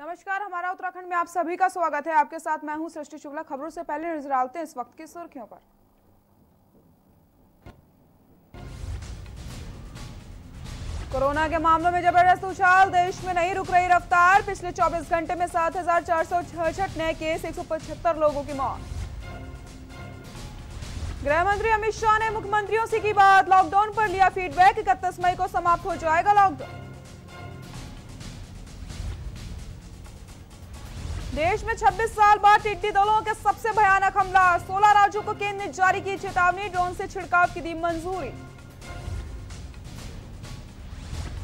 नमस्कार, हमारा उत्तराखंड में आप सभी का स्वागत है। आपके साथ मैं हूं सृष्टि शुक्ला। खबरों से पहले नजर डालते हैं इस वक्त की सुर्खियों पर। कोरोना के मामलों में जबरदस्त उछाल, देश में नहीं रुक रही रफ्तार। पिछले 24 घंटे में 7,466 नए केस, 175 लोगों की मौत। गृह मंत्री अमित शाह ने मुख्यमंत्रियों से की बात, लॉकडाउन पर लिया फीडबैक। 31 मई को समाप्त हो जाएगा लॉकडाउन। देश में 26 साल बाद टिड्डी दलों के सबसे भयानक हमला, 16 राज्यों को केंद्र ने जारी की चेतावनी, ड्रोन से छिड़काव की दी मंजूरी।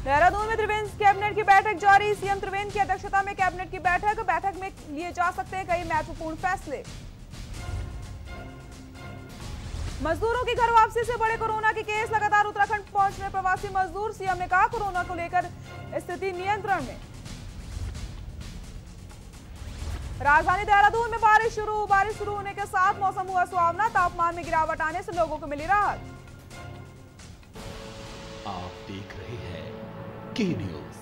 देहरादून में त्रिवेंद्र कैबिनेट की बैठक जारी, सीएम त्रिवेंद्र की अध्यक्षता में कैबिनेट की बैठक में लिए जा सकते हैं कई महत्वपूर्ण फैसले। मजदूरों की घर वापसी से बड़े कोरोना के केस, लगातार उत्तराखंड पहुंच रहे प्रवासी मजदूर। सीएम ने कहा कोरोना को लेकर स्थिति नियंत्रण में। राजधानी देहरादून में बारिश शुरू होने के साथ मौसम हुआ सुहावना, तापमान में गिरावट आने से लोगों को मिली राहत। आप देख रहे हैं के न्यूज,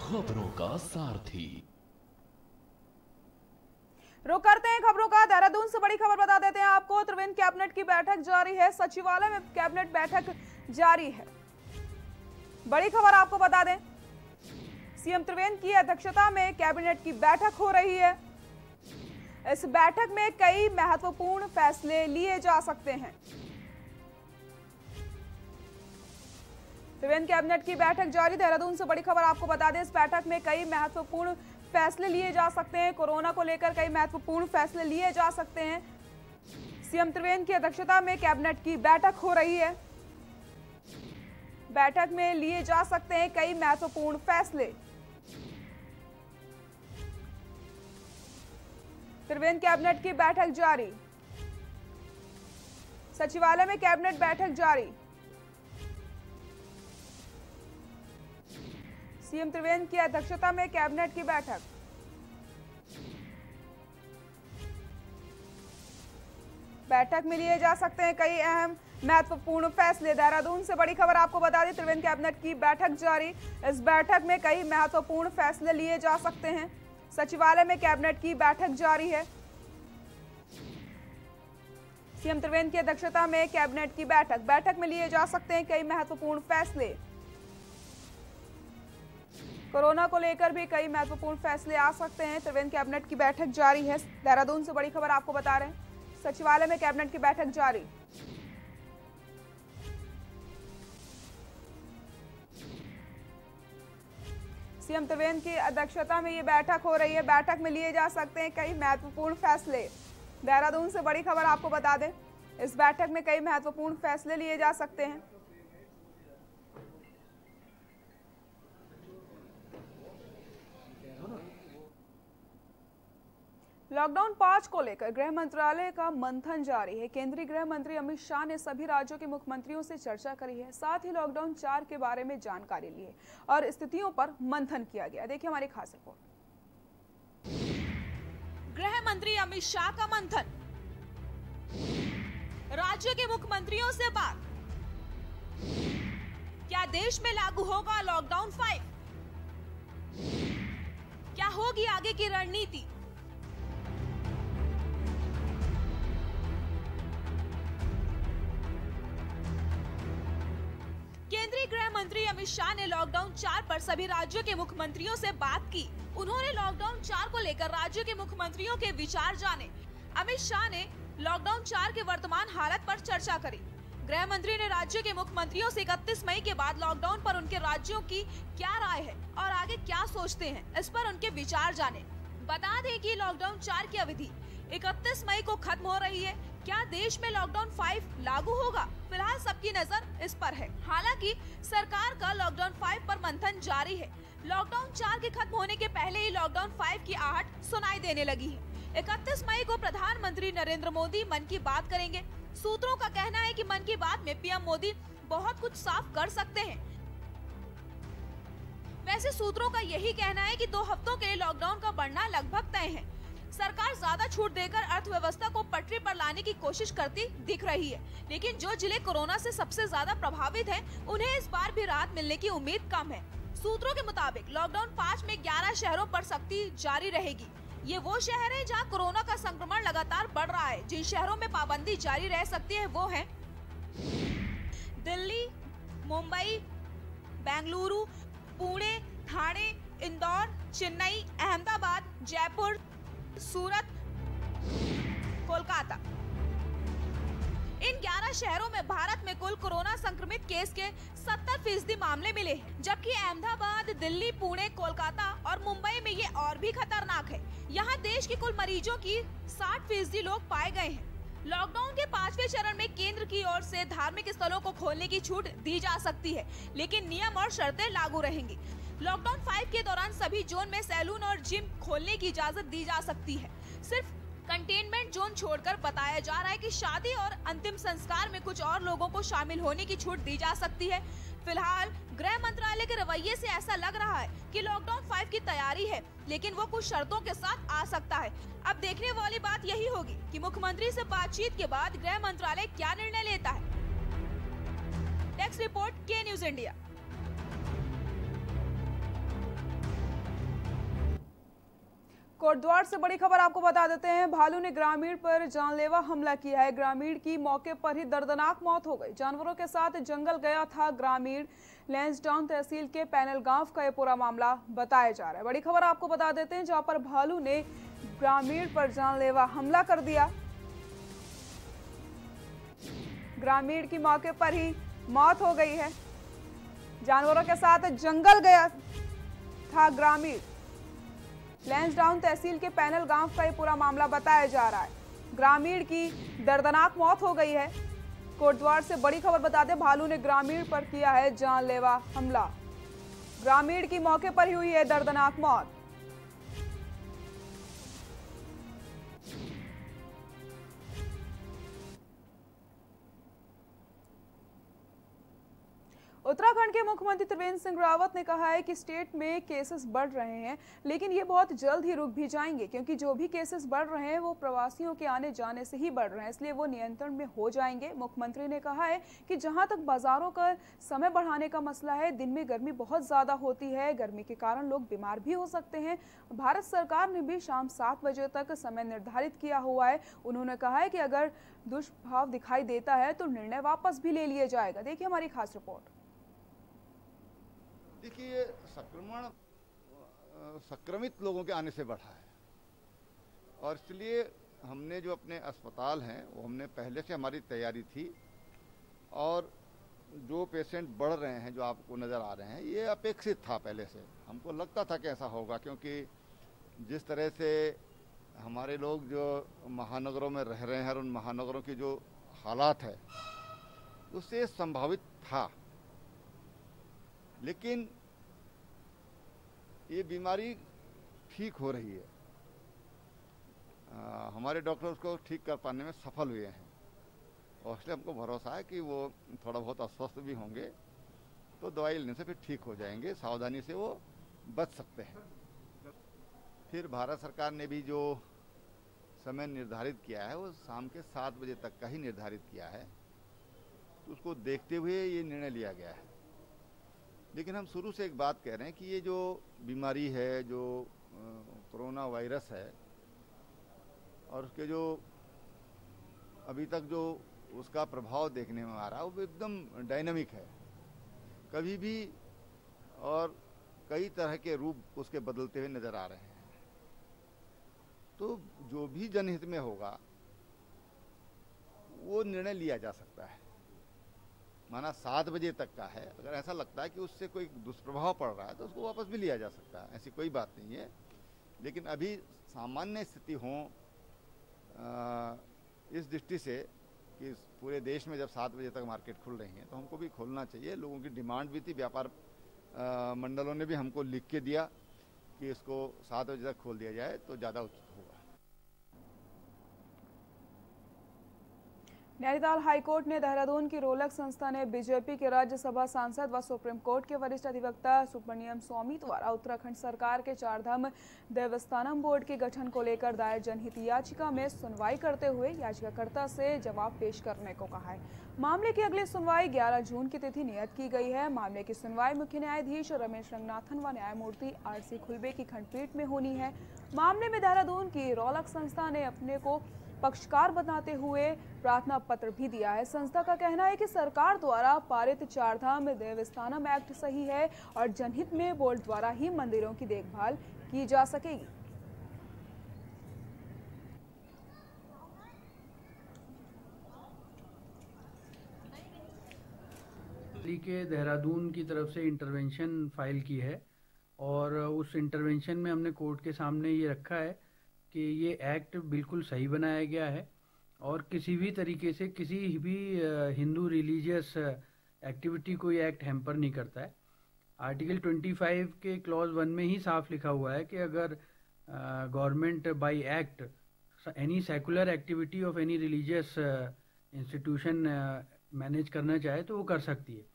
खबरों का सारथी। रुक करते हैं खबरों का। देहरादून से बड़ी खबर बता देते हैं आपको, त्रिवेंद्र कैबिनेट की बैठक जारी है, सचिवालय में कैबिनेट बैठक जारी है। बड़ी खबर आपको बता दें, सीएम त्रिवेंद्र की अध्यक्षता में कैबिनेट की बैठक हो रही है। इस बैठक में कई महत्वपूर्ण फैसले लिए जा सकते हैं। त्रिवेंद्र कैबिनेट की बैठक जारी, देहरादून से बड़ी खबर आपको बता दें, इस बैठक में कई महत्वपूर्ण फैसले लिए जा सकते हैं। कोरोना को लेकर कई महत्वपूर्ण फैसले लिए जा सकते हैं। सीएम त्रिवेंद्र की अध्यक्षता में कैबिनेट की बैठक हो रही है। बैठक में लिए जा सकते हैं कई महत्वपूर्ण फैसले। त्रिवेंद्र कैबिनेट की बैठक जारी, सचिवालय में कैबिनेट बैठक जारी। सीएम त्रिवेंद्र की अध्यक्षता में कैबिनेट की बैठक। बैठक में लिए जा सकते हैं कई अहम महत्वपूर्ण फैसले। देहरादून से बड़ी खबर आपको बता दें, त्रिवेंद्र कैबिनेट की बैठक जारी, इस बैठक में कई महत्वपूर्ण फैसले लिए जा सकते हैं। सचिवालय में कैबिनेट की बैठक जारी है। सीएम त्रिवेंद्र की अध्यक्षता में कैबिनेट की बैठक में लिए जा सकते हैं कई महत्वपूर्ण फैसले। कोरोना को लेकर भी कई महत्वपूर्ण फैसले आ सकते हैं। त्रिवेंद्र कैबिनेट की बैठक जारी है। देहरादून से बड़ी खबर आपको बता रहे हैं, सचिवालय में कैबिनेट की बैठक जारी। सीएम त्रिवेंद्र की अध्यक्षता में ये बैठक हो रही है। बैठक में लिए जा सकते हैं कई महत्वपूर्ण फैसले। देहरादून से बड़ी खबर आपको बता दें, इस बैठक में कई महत्वपूर्ण फैसले लिए जा सकते हैं। लॉकडाउन 5 को लेकर गृह मंत्रालय का मंथन जारी है। केंद्रीय गृह मंत्री अमित शाह ने सभी राज्यों के मुख्यमंत्रियों से चर्चा करी है, साथ ही लॉकडाउन 4 के बारे में जानकारी ली है और स्थितियों पर मंथन किया गया। देखिए हमारी खास रिपोर्ट। गृह मंत्री अमित शाह का मंथन, राज्यों के मुख्यमंत्रियों से बात। क्या देश में लागू होगा लॉकडाउन 5? क्या होगी आगे की रणनीति? केंद्रीय गृह मंत्री अमित शाह ने लॉकडाउन 4 पर सभी राज्यों के मुख्यमंत्रियों से बात की। उन्होंने लॉकडाउन 4 को लेकर राज्यों के मुख्यमंत्रियों के विचार जाने। अमित शाह ने लॉकडाउन 4 के वर्तमान हालत पर चर्चा करी। गृह मंत्री ने राज्यों के मुख्यमंत्रियों से 31 मई के बाद लॉकडाउन पर उनके राज्यों की क्या राय है और आगे क्या सोचते हैं, इस पर उनके विचार जाने। बता दें कि लॉकडाउन 4 की अवधि 31 मई को खत्म हो रही है। क्या देश में लॉकडाउन 5 लागू होगा? फिलहाल सबकी नजर इस पर है। हालांकि सरकार का लॉकडाउन 5 पर मंथन जारी है। लॉकडाउन 4 के खत्म होने के पहले ही लॉकडाउन 5 की आहट सुनाई देने लगी है। 31 मई को प्रधानमंत्री नरेंद्र मोदी मन की बात करेंगे। सूत्रों का कहना है कि मन की बात में पीएम मोदी बहुत कुछ साफ कर सकते हैं। वैसे सूत्रों का यही कहना है कि 2 हफ्तों के लिए लॉकडाउन का बढ़ना लगभग तय है। सरकार ज्यादा छूट देकर अर्थव्यवस्था को पटरी पर लाने की कोशिश करती दिख रही है, लेकिन जो जिले कोरोना से सबसे ज्यादा प्रभावित हैं, उन्हें इस बार भी राहत मिलने की उम्मीद कम है। सूत्रों के मुताबिक लॉकडाउन 5 में 11 शहरों पर सख्ती जारी रहेगी। ये वो शहर है जहां कोरोना का संक्रमण लगातार बढ़ रहा है। जिन शहरों में पाबंदी जारी रह सकती है वो हैं दिल्ली, मुंबई, बेंगलुरु, पुणे, ठाणे, इंदौर, चेन्नई, अहमदाबाद, जयपुर, सूरत, कोलकाता। इन 11 शहरों में भारत में कुल कोरोना संक्रमित केस के 70% मामले मिले हैं, जबकि अहमदाबाद, दिल्ली, पुणे, कोलकाता और मुंबई में ये और भी खतरनाक है। यहाँ देश के कुल मरीजों की 60% लोग पाए गए हैं। लॉकडाउन के 5वें चरण में केंद्र की ओर से धार्मिक स्थलों को खोलने की छूट दी जा सकती है, लेकिन नियम और शर्तें लागू रहेंगी। लॉकडाउन 5 के दौरान सभी जोन में सैलून और जिम खोलने की इजाजत दी जा सकती है। सिर्फ कंटेनमेंट जोन छोड़कर बताया जा रहा है कि शादी और अंतिम संस्कार में कुछ और लोगों को शामिल होने की छूट दी जा सकती है। फिलहाल गृह मंत्रालय के रवैये से ऐसा लग रहा है कि लॉकडाउन 5 की तैयारी है, लेकिन वो कुछ शर्तों के साथ आ सकता है। अब देखने वाली बात यही होगी कि मुख्यमंत्री से बातचीत के बाद गृह मंत्रालय क्या निर्णय लेता है। डेस्क रिपोर्ट, के न्यूज इंडिया। कोटद्वार से बड़ी खबर आपको बता देते हैं। भालू ने ग्रामीण पर जानलेवा हमला किया है। ग्रामीण की मौके पर ही दर्दनाक मौत हो गई। जानवरों के साथ जंगल गया था ग्रामीण। लैंसडाउन तहसील के पैनल गांव का ये पूरा मामला बताया जा रहा है। बड़ी खबर आपको बता देते हैं, जहां पर भालू ने ग्रामीण पर जानलेवा हमला कर दिया। ग्रामीण की मौके पर ही मौत हो गई है। जानवरों के साथ जंगल गया था ग्रामीण। लैंसडाउन तहसील के पैनल गांव का ये पूरा मामला बताया जा रहा है। ग्रामीण की दर्दनाक मौत हो गई है। कोटद्वार से बड़ी खबर बता दें, भालू ने ग्रामीण पर किया है जानलेवा हमला। ग्रामीण की मौके पर ही हुई है दर्दनाक मौत। उत्तराखंड के मुख्यमंत्री त्रिवेंद्र सिंह रावत ने कहा है कि स्टेट में केसेस बढ़ रहे हैं, लेकिन ये बहुत जल्द ही रुक भी जाएंगे, क्योंकि जो भी केसेस बढ़ रहे हैं वो प्रवासियों के आने जाने से ही बढ़ रहे हैं, इसलिए वो नियंत्रण में हो जाएंगे। मुख्यमंत्री ने कहा है कि जहां तक बाजारों का समय बढ़ाने का मसला है, दिन में गर्मी बहुत ज्यादा होती है, गर्मी के कारण लोग बीमार भी हो सकते हैं। भारत सरकार ने भी शाम 7 बजे तक समय निर्धारित किया हुआ है। उन्होंने कहा है कि अगर दुष्प्रभाव दिखाई देता है तो निर्णय वापस भी ले लिया जाएगा। देखिए हमारी खास रिपोर्ट। देखिए, संक्रमित लोगों के आने से बढ़ा है, और इसलिए हमने जो अपने अस्पताल हैं वो हमने पहले से हमारी तैयारी थी, और जो पेशेंट बढ़ रहे हैं जो आपको नज़र आ रहे हैं ये अपेक्षित था। पहले से हमको लगता था कि ऐसा होगा, क्योंकि जिस तरह से हमारे लोग जो महानगरों में रह रहे हैं और उन महानगरों की जो हालात है उससे संभावित था। लेकिन ये बीमारी ठीक हो रही है। हमारे डॉक्टर उसको ठीक कर पाने में सफल हुए हैं, और इसलिए हमको भरोसा है कि वो थोड़ा बहुत अस्वस्थ भी होंगे तो दवाई लेने से फिर ठीक हो जाएंगे, सावधानी से वो बच सकते हैं। फिर भारत सरकार ने भी जो समय निर्धारित किया है वो शाम के 7 बजे तक का ही निर्धारित किया है, तो उसको देखते हुए ये निर्णय लिया गया है। लेकिन हम शुरू से एक बात कह रहे हैं कि ये जो बीमारी है, जो कोरोना वायरस है, और उसके जो अभी तक जो उसका प्रभाव देखने में आ रहा है वो एकदम डायनामिक है। कभी भी और कई तरह के रूप उसके बदलते हुए नज़र आ रहे हैं। तो जो भी जनहित में होगा वो निर्णय लिया जा सकता है। माना 7 बजे तक का है, अगर ऐसा लगता है कि उससे कोई दुष्प्रभाव पड़ रहा है तो उसको वापस भी लिया जा सकता है, ऐसी कोई बात नहीं है। लेकिन अभी सामान्य स्थिति हो इस दृष्टि से कि पूरे देश में जब 7 बजे तक मार्केट खुल रही है तो हमको भी खोलना चाहिए। लोगों की डिमांड भी थी, व्यापार मंडलों ने भी हमको लिख के दिया कि इसको 7 बजे तक खोल दिया जाए तो ज़्यादा उचित होगा। नैनीताल हाईकोर्ट ने देहरादून की रोलक संस्था ने बीजेपी के राज्यसभा सांसद व सुप्रीम कोर्ट के वरिष्ठ अधिवक्ता सुब्रमण्यम स्वामी द्वारा उत्तराखंड सरकार के चारधाम देवस्थानम बोर्ड के गठन को लेकर दायर जनहित याचिका में सुनवाई करते हुए याचिकाकर्ता से जवाब पेश करने को कहा है। मामले की अगली सुनवाई 11 जून की तिथि नियत की गई है। मामले की सुनवाई मुख्य न्यायाधीश रमेश रंगनाथन व न्यायमूर्ति आरसी खुलबे की खंडपीठ में होनी है। मामले में देहरादून की रोलक संस्था ने अपने को पक्षकार बताते हुए प्रार्थना पत्र भी दिया है। संस्था का कहना है कि सरकार द्वारा पारित चारधाम देवस्थानम एक्ट सही है और जनहित में बोर्ड द्वारा ही मंदिरों की देखभाल की जा सकेगी। के देहरादून की तरफ से इंटरवेंशन फाइल की है और उस इंटरवेंशन में हमने कोर्ट के सामने ये रखा है कि ये एक्ट बिल्कुल सही बनाया गया है और किसी भी तरीके से किसी भी हिंदू रिलीजियस एक्टिविटी को ये एक्ट हैम्पर नहीं करता है। आर्टिकल 25 के क्लॉज 1 में ही साफ लिखा हुआ है कि अगर government by act any secular activity of any religious institution manage करना चाहे तो वो कर सकती है।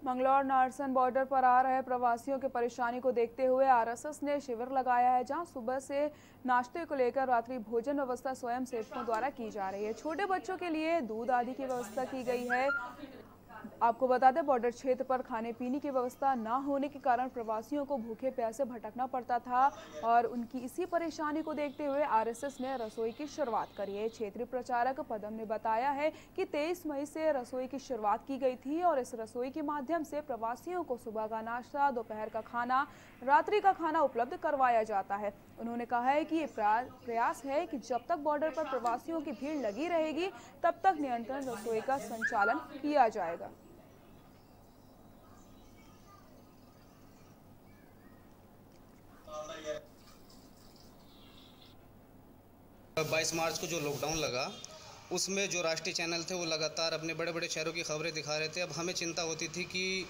मंगलौर नारसन बॉर्डर पर आ रहे प्रवासियों की परेशानी को देखते हुए आरएसएस ने शिविर लगाया है, जहां सुबह से नाश्ते को लेकर रात्रि भोजन व्यवस्था स्वयं सेवकों द्वारा की जा रही है। छोटे बच्चों के लिए दूध आदि की व्यवस्था की गई है। आपको बता दें, बॉर्डर क्षेत्र पर खाने पीने की व्यवस्था न होने के कारण प्रवासियों को भूखे प्यासे भटकना पड़ता था और उनकी इसी परेशानी को देखते हुए आरएसएस ने रसोई की शुरुआत करी है। क्षेत्रीय प्रचारक पदम ने बताया है कि 23 मई से रसोई की शुरुआत की गई थी और इस रसोई के माध्यम से प्रवासियों को सुबह का नाश्ता, दोपहर का खाना, रात्रि का खाना उपलब्ध करवाया जाता है। उन्होंने कहा है कि ये प्रयास है कि जब तक बॉर्डर पर प्रवासियों की भीड़ लगी रहेगी तब तक नियंत्रण रसोई का संचालन किया जाएगा। 22 मार्च को जो लॉकडाउन लगा उसमें जो राष्ट्रीय चैनल थे वो लगातार अपने बड़े बड़े शहरों की खबरें दिखा रहे थे। अब हमें चिंता होती थी कि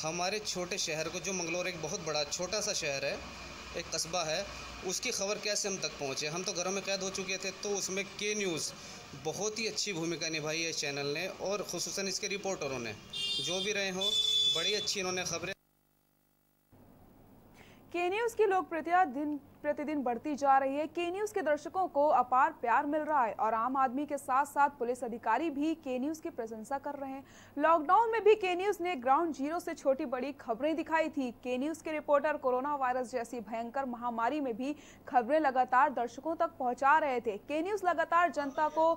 हमारे छोटे शहर को, जो मंगलौर एक बहुत बड़ा छोटा सा शहर है, एक कस्बा है, उसकी खबर कैसे हम तक पहुंचे। हम तो घरों में कैद हो चुके थे। तो उसमें के न्यूज़ बहुत ही अच्छी भूमिका निभाई है इस चैनल ने और ख़ुसूसन इसके रिपोर्टरों ने, जो भी रहे हों, बड़ी अच्छी इन्होंने खबरें। के न्यूज़ की लोकप्रियता दिन प्रतिदिन बढ़ती जा रही है। के न्यूज़ के दर्शकों को अपार प्यार मिल रहा है और आम आदमी के साथ साथ पुलिस अधिकारी भी के न्यूज़ की प्रशंसा कर रहे हैं। लॉकडाउन में भी के न्यूज़ ने ग्राउंड जीरो से छोटी बड़ी खबरें दिखाई थी। के न्यूज़ के रिपोर्टर कोरोना वायरस जैसी भयंकर महामारी में भी खबरें लगातार दर्शकों तक पहुंचा रहे थे। के न्यूज़ लगातार जनता को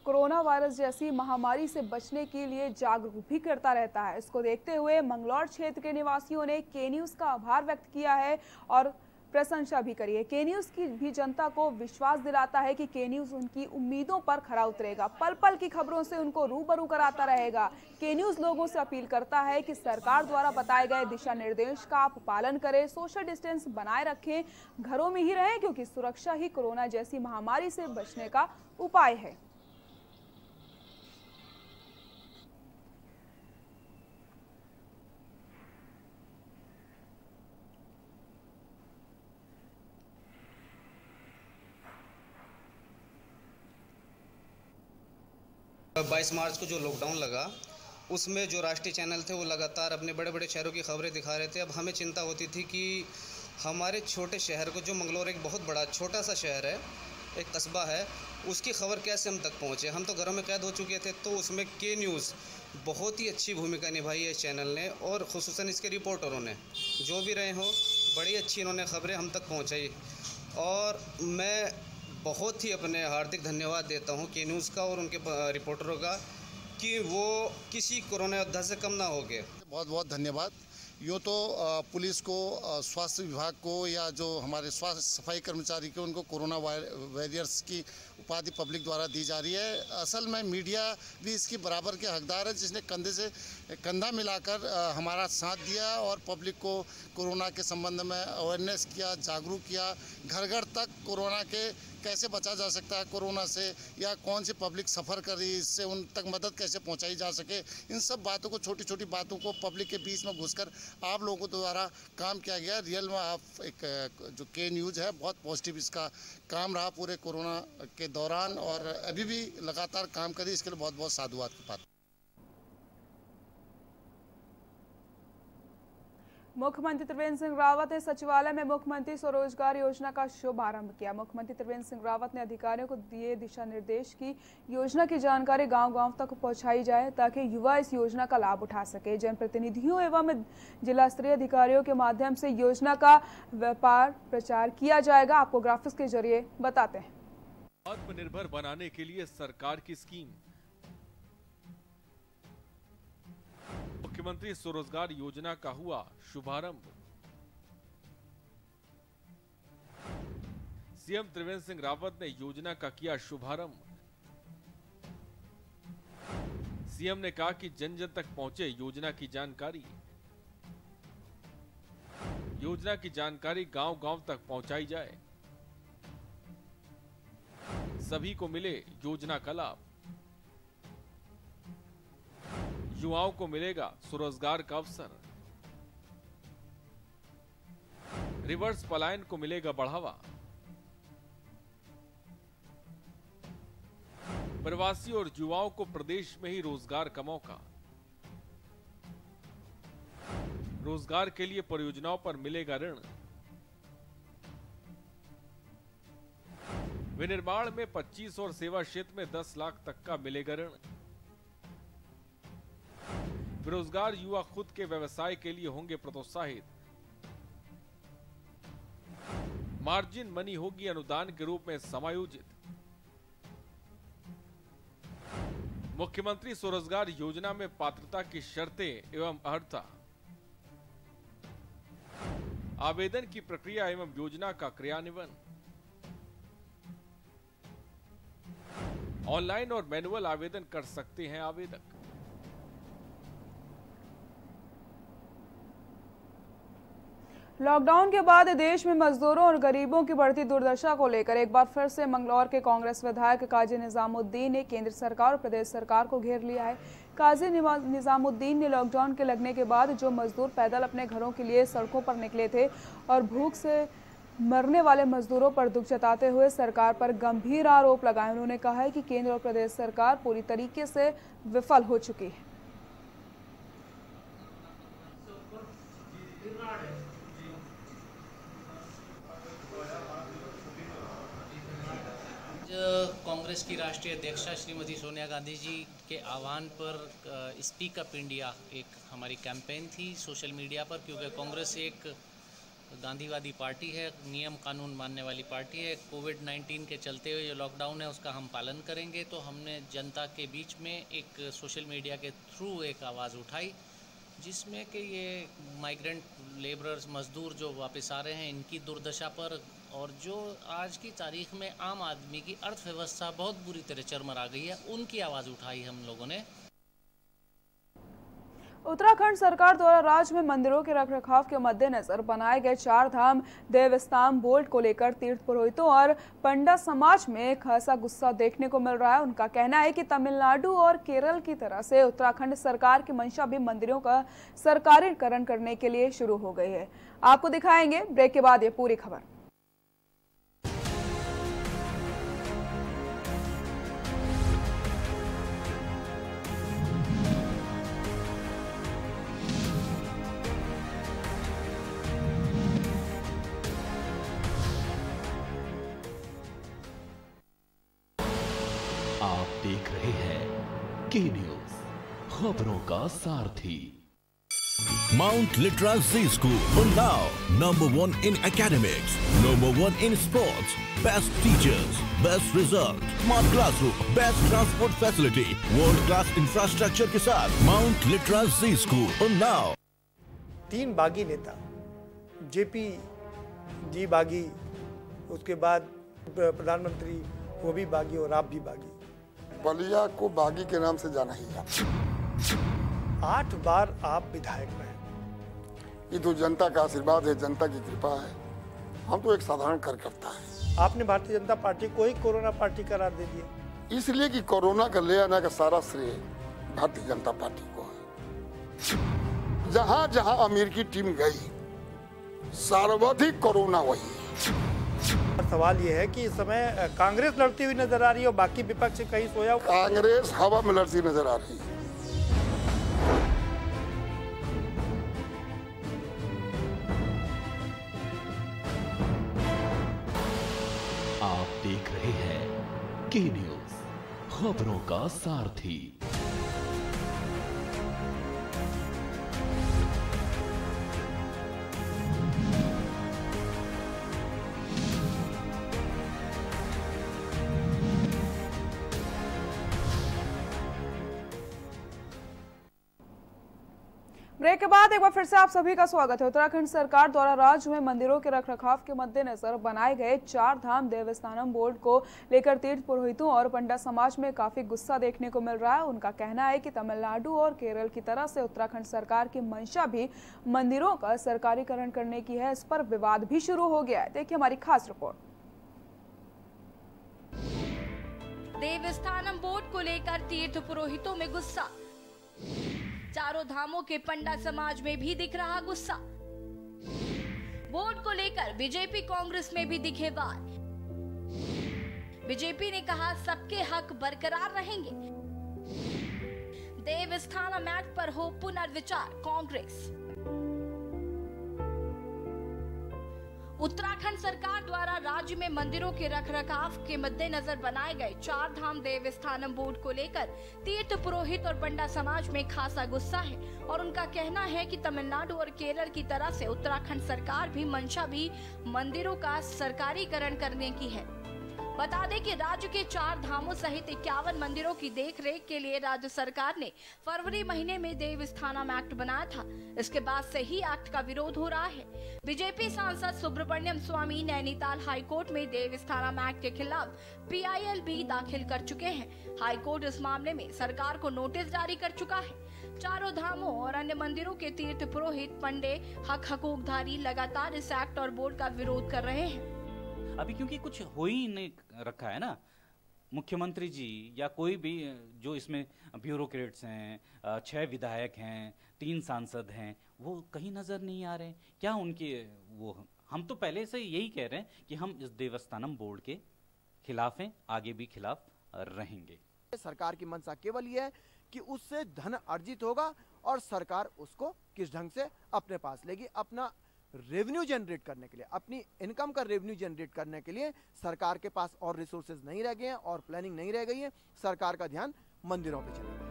कोरोना वायरस जैसी महामारी से बचने के लिए जागरूक भी करता रहता है। इसको देखते हुए मंगलौर क्षेत्र के निवासियों ने के न्यूज़ का आभार व्यक्त किया है और प्रशंसा भी करी है। के न्यूज़ की भी जनता को विश्वास दिलाता है कि के न्यूज़ उनकी उम्मीदों पर खरा उतरेगा, पल पल की खबरों से उनको रूबरू कराता रहेगा। के न्यूज़ लोगों से अपील करता है कि सरकार द्वारा बताए गए दिशा निर्देश का आप पालन करें, सोशल डिस्टेंस बनाए रखें, घरों में ही रहें, क्योंकि सुरक्षा ही कोरोना जैसी महामारी से बचने का उपाय है। अब 22 मार्च को जो लॉकडाउन लगा उसमें जो राष्ट्रीय चैनल थे वो लगातार अपने बड़े बड़े शहरों की खबरें दिखा रहे थे। अब हमें चिंता होती थी कि हमारे छोटे शहर को, जो मंगलौर एक बहुत बड़ा छोटा सा शहर है, एक कस्बा है, उसकी खबर कैसे हम तक पहुंचे। हम तो घरों में कैद हो चुके थे। तो उसमें के न्यूज़ बहुत ही अच्छी भूमिका निभाई है इस चैनल ने और ख़ुसूसन इसके रिपोर्टरों ने, जो भी रहे हों, बड़ी अच्छी इन्होंने खबरें हम तक पहुँचाई और मैं बहुत ही अपने हार्दिक धन्यवाद देता हूं के न्यूज़ का और उनके रिपोर्टरों का कि वो किसी कोरोना योद्धा से कम ना हो गए। बहुत बहुत धन्यवाद। यूँ तो पुलिस को, स्वास्थ्य विभाग को या जो हमारे स्वास्थ्य सफाई कर्मचारी को, उनको कोरोना वॉरियर्स की उपाधि पब्लिक द्वारा दी जा रही है। असल में मीडिया भी इसकी बराबर के हकदार है, जिसने कंधे से कंधा मिलाकर हमारा साथ दिया और पब्लिक को कोरोना के संबंध में अवेयरनेस किया, जागरूक किया। घर घर तक कोरोना के कैसे बचा जा सकता है कोरोना से, या कौन सी पब्लिक सफ़र कर रही है, इससे उन तक मदद कैसे पहुंचाई जा सके, इन सब बातों को, छोटी छोटी बातों को पब्लिक के बीच में घुसकर आप लोगों द्वारा काम किया गया। रियल में आप एक जो के न्यूज़ है बहुत पॉजिटिव इसका काम रहा पूरे कोरोना के दौरान, और अभी भी लगातार काम करी, इसके लिए बहुत बहुत साधुवाद की बात। मुख्यमंत्री त्रिवेंद्र सिंह रावत ने सचिवालय में मुख्यमंत्री स्वरोजगार योजना का शुभारंभ किया। मुख्यमंत्री त्रिवेंद्र सिंह रावत ने अधिकारियों को दिए दिशा निर्देश की योजना की जानकारी गांव-गांव तक पहुंचाई जाए ताकि युवा इस योजना का लाभ उठा सके। जनप्रतिनिधियों एवं जिला स्तरीय अधिकारियों के माध्यम से योजना का व्यापार प्रचार किया जाएगा। आपको ग्राफिक्स के जरिए बताते हैं। आत्मनिर्भर बनाने के लिए सरकार की स्कीम। मुख्यमंत्री स्वरोजगार योजना का हुआ शुभारंभ। सीएम त्रिवेंद्र सिंह रावत ने योजना का किया शुभारंभ। सीएम ने कहा कि जन जन तक पहुंचे योजना की जानकारी। योजना की जानकारी गांव-गांव तक पहुंचाई जाए, सभी को मिले योजना का लाभ। युवाओं को मिलेगा स्वरोजगार का अवसर। रिवर्स पलायन को मिलेगा बढ़ावा। प्रवासी और युवाओं को प्रदेश में ही रोजगार का मौका। रोजगार के लिए परियोजनाओं पर मिलेगा ऋण। विनिर्माण में 25 और सेवा क्षेत्र में 10 लाख तक का मिलेगा ऋण। बेरोजगार युवा खुद के व्यवसाय के लिए होंगे प्रोत्साहित। मार्जिन मनी होगी अनुदान के रूप में समायोजित। मुख्यमंत्री स्वरोजगार योजना में पात्रता की शर्तें एवं अर्हता। आवेदन की प्रक्रिया एवं योजना का क्रियान्वयन। ऑनलाइन और मैनुअल आवेदन कर सकते हैं आवेदक। लॉकडाउन के बाद देश में मजदूरों और गरीबों की बढ़ती दुर्दशा को लेकर एक बार फिर से मंगलौर के कांग्रेस विधायक काजी निजामुद्दीन ने केंद्र सरकार और प्रदेश सरकार को घेर लिया है। काजी निजामुद्दीन ने लॉकडाउन के लगने के बाद जो मजदूर पैदल अपने घरों के लिए सड़कों पर निकले थे और भूख से मरने वाले मजदूरों पर दुख जताते हुए सरकार पर गंभीर आरोप लगाए। उन्होंने कहा है कि केंद्र और प्रदेश सरकार पूरी तरीके से विफल हो चुकी है। कांग्रेस की राष्ट्रीय अध्यक्षा श्रीमती सोनिया गांधी जी के आह्वान पर स्पीक अप इंडिया एक हमारी कैंपेन थी सोशल मीडिया पर, क्योंकि कांग्रेस एक गांधीवादी पार्टी है, नियम कानून मानने वाली पार्टी है। कोविड-19 के चलते हुए जो लॉकडाउन है उसका हम पालन करेंगे, तो हमने जनता के बीच में एक सोशल मीडिया के थ्रू एक आवाज़ उठाई, जिसमें कि ये माइग्रेंट लेबरर्स, मजदूर जो वापस आ रहे हैं, इनकी दुर्दशा पर, और जो आज की तारीख में आम आदमी की अर्थव्यवस्था बहुत बुरी तरह चरमरा गई है, उनकी आवाज़ उठाई हम लोगों ने। उत्तराखंड सरकार द्वारा राज्य में मंदिरों के रखरखाव के मद्देनजर बनाए गए 4 धाम देवस्थान बोर्ड को लेकर तीर्थ पुरोहितों और पंडा समाज में खासा गुस्सा देखने को मिल रहा है। उनका कहना है कि तमिलनाडु और केरल की तरह से उत्तराखंड सरकार की मंशा भी मंदिरों का सरकारीकरण करने के लिए शुरू हो गई है। आपको दिखाएंगे ब्रेक के बाद ये पूरी खबर। आप देख रहे हैं के न्यूज, खबरों का सारथी। Mount Litra Z School, Unnao, #1 in academics, #1 in sports, best teachers, best result, smart classroom, best transport facility, world class infrastructure के साथ Mount Litra Z School, Unnao। 3 बागी नेता, जेपी जी बागी, उसके बाद प्रधानमंत्री वो भी बागी और आप भी बागी। बलिया को बागी के नाम से जाना ही जाता। 8 बार आप विधायक रहे। ये तो जनता का आशीर्वाद है, जनता की कृपा है। हम तो एक साधारण कार्यकर्ता है। आपने भारतीय जनता पार्टी को ही कोरोना पार्टी करार दे दिया, इसलिए कि कोरोना का ले आने का सारा श्रेय भारतीय जनता पार्टी को है। जहां जहां अमीर की टीम गई, सर्वाधिक कोरोना वही है। सवाल ये है कि इस समय कांग्रेस लड़ती हुई नजर आ रही है और बाकी विपक्ष कहीं सोया हुआ। कांग्रेस हवा में लड़ती नजर आ रही है। आप देख रहे हैं के न्यूज, खबरों का सारथी। ब्रेक के बाद एक बार फिर से आप सभी का स्वागत है। उत्तराखंड सरकार द्वारा राज्य में मंदिरों के रखरखाव के मद्देनजर बनाए गए 4 धाम देवस्थानम बोर्ड को लेकर तीर्थ पुरोहितों और पंडित समाज में काफी गुस्सा देखने को मिल रहा है। उनका कहना है कि तमिलनाडु और केरल की तरह से उत्तराखंड सरकार की मंशा भी मंदिरों का सरकारीकरण करने की है। इस पर विवाद भी शुरू हो गया है। देखिए हमारी खास रिपोर्ट। देवस्थानम बोर्ड को लेकर तीर्थ पुरोहितों में गुस्सा, चारों धामों के पंडा समाज में भी दिख रहा गुस्सा। बोर्ड को लेकर बीजेपी कांग्रेस में भी दिखे वार। बीजेपी ने कहा सबके हक बरकरार रहेंगे। देवस्थानम एक्ट पर हो पुनर्विचार, कांग्रेस। उत्तराखंड सरकार द्वारा राज्य में मंदिरों के रखरखाव के मद्देनजर बनाए गए 4 धाम देवस्थानम बोर्ड को लेकर तीर्थ पुरोहित और पंडा समाज में खासा गुस्सा है और उनका कहना है कि तमिलनाडु और केरल की तरह से उत्तराखंड सरकार भी मंशा भी मंदिरों का सरकारीकरण करने की है। बता दें कि राज्य के 4 धामों सहित 51 मंदिरों की देखरेख के लिए राज्य सरकार ने फरवरी महीने में देवस्थानम एक्ट बनाया था। इसके बाद से ही एक्ट का विरोध हो रहा है। बीजेपी सांसद सुब्रमण्यम स्वामी नैनीताल हाईकोर्ट में देवस्थानम एक्ट के खिलाफ PIL भी दाखिल कर चुके हैं। हाईकोर्ट इस मामले में सरकार को नोटिस जारी कर चुका है। चारों धामों और अन्य मंदिरों के तीर्थ पुरोहित, पंडे, हकूकधारी लगातार इस एक्ट और बोर्ड का विरोध कर रहे हैं। अभी क्योंकि कुछ हो ही नहीं रखा है ना, मुख्यमंत्री जी या कोई भी जो इसमें ब्यूरोक्रेट्स हैं, 6 विधायक हैं, 3 सांसद हैं, वो कहीं नजर नहीं आ रहे। क्या उनके वो, हम तो पहले से यही कह रहे हैं कि हम इस देवस्थानम बोर्ड के खिलाफ हैं, आगे भी खिलाफ रहेंगे। सरकार की मंशा केवल ये है कि उससे धन अर्जित होगा और सरकार उसको किस ढंग से अपने पास लेगी। अपना रेवेन्यू जनरेट करने के लिए, अपनी इनकम का रेवेन्यू जनरेट करने के लिए सरकार के पास और रिसोर्सेज नहीं रह गए हैं और प्लानिंग नहीं रह गई है। सरकार का ध्यान मंदिरों पे चला गया।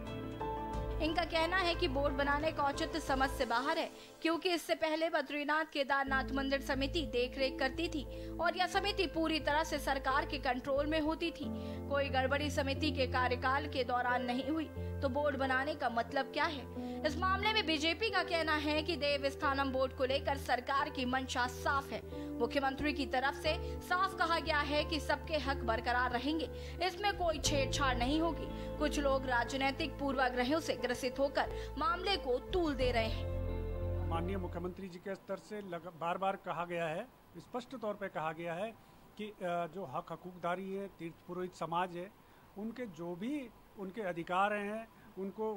इनका कहना है कि बोर्ड बनाने का औचित्य समझ से बाहर है, क्योंकि इससे पहले बद्रीनाथ केदारनाथ मंदिर समिति देखरेख करती थी और यह समिति पूरी तरह से सरकार के कंट्रोल में होती थी। कोई गड़बड़ी समिति के कार्यकाल के दौरान नहीं हुई, तो बोर्ड बनाने का मतलब क्या है? इस मामले में बीजेपी का कहना है कि देवस्थानम बोर्ड को लेकर सरकार की मंशा साफ है। मुख्यमंत्री की तरफ से साफ कहा गया है कि सबके हक बरकरार रहेंगे, इसमें कोई छेड़छाड़ नहीं होगी। कुछ लोग राजनीतिक पूर्वाग्रहों से ग्रसित होकर मामले को तूल दे रहे हैं। माननीय मुख्यमंत्री जी के स्तर से बार बार कहा गया है, स्पष्ट तौर पे कहा गया है कि जो हकूकदारी है, तीर्थ पुरोहित समाज है, उनके जो भी उनके अधिकार हैं उनको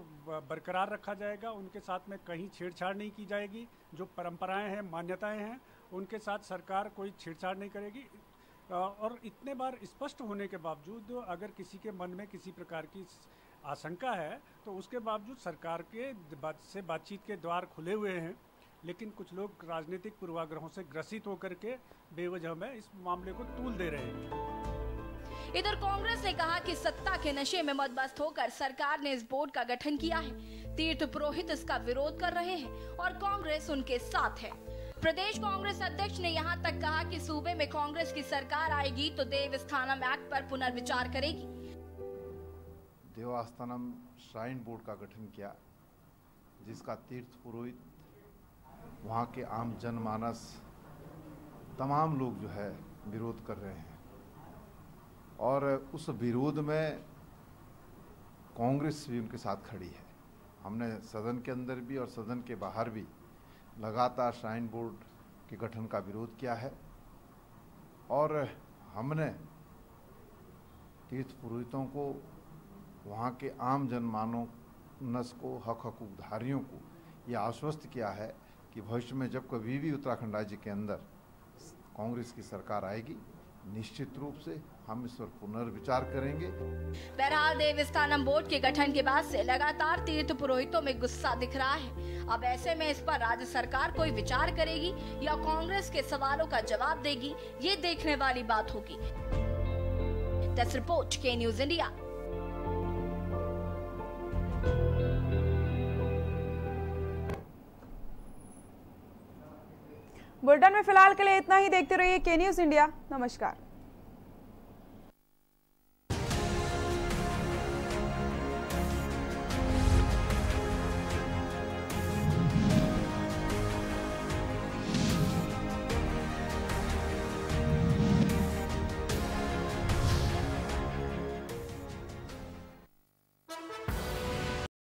बरकरार रखा जाएगा। उनके साथ में कहीं छेड़छाड़ नहीं की जाएगी। जो परंपराएं हैं, मान्यताएं हैं, उनके साथ सरकार कोई छेड़छाड़ नहीं करेगी। और इतने बार स्पष्ट होने के बावजूद अगर किसी के मन में किसी प्रकार की आशंका है तो उसके बावजूद सरकार के से बातचीत के द्वार खुले हुए हैं, लेकिन कुछ लोग राजनीतिक पूर्वाग्रहों से ग्रसित होकर के बेवजह में इस मामले को तूल दे रहे हैं। इधर कांग्रेस ने कहा कि सत्ता के नशे में मदमस्त होकर सरकार ने इस बोर्ड का गठन किया है। तीर्थ पुरोहित इसका विरोध कर रहे हैं और कांग्रेस उनके साथ है। प्रदेश कांग्रेस अध्यक्ष ने यहां तक कहा कि सूबे में कांग्रेस की सरकार आएगी तो देवस्थानम एक्ट पर पुनर्विचार करेगी। देवस्थानम श्राइन बोर्ड का गठन किया, जिसका तीर्थ पुरोहित, वहां के आम जनमानस, तमाम लोग जो है विरोध कर रहे हैं और उस विरोध में कांग्रेस भी उनके साथ खड़ी है। हमने सदन के अंदर भी और सदन के बाहर भी लगातार श्राइन बोर्ड के गठन का विरोध किया है और हमने तीर्थ पुरोहितों को, वहाँ के आम जनमानस को, हक हकूकधारियों को ये आश्वस्त किया है कि भविष्य में जब कभी भी उत्तराखंड राज्य के अंदर कांग्रेस की सरकार आएगी, निश्चित रूप से हम इस पर पुनर्विचार करेंगे। बहरहाल देवस्थानम बोर्ड के गठन के बाद से लगातार तीर्थ पुरोहितों में गुस्सा दिख रहा है। अब ऐसे में इस पर राज्य सरकार कोई विचार करेगी या कांग्रेस के सवालों का जवाब देगी, ये देखने वाली बात होगी। टेस्ट रिपोर्ट के न्यूज इंडिया। बुलेटिन में फिलहाल के लिए इतना ही। देखते रहिए के न्यूज इंडिया। नमस्कार।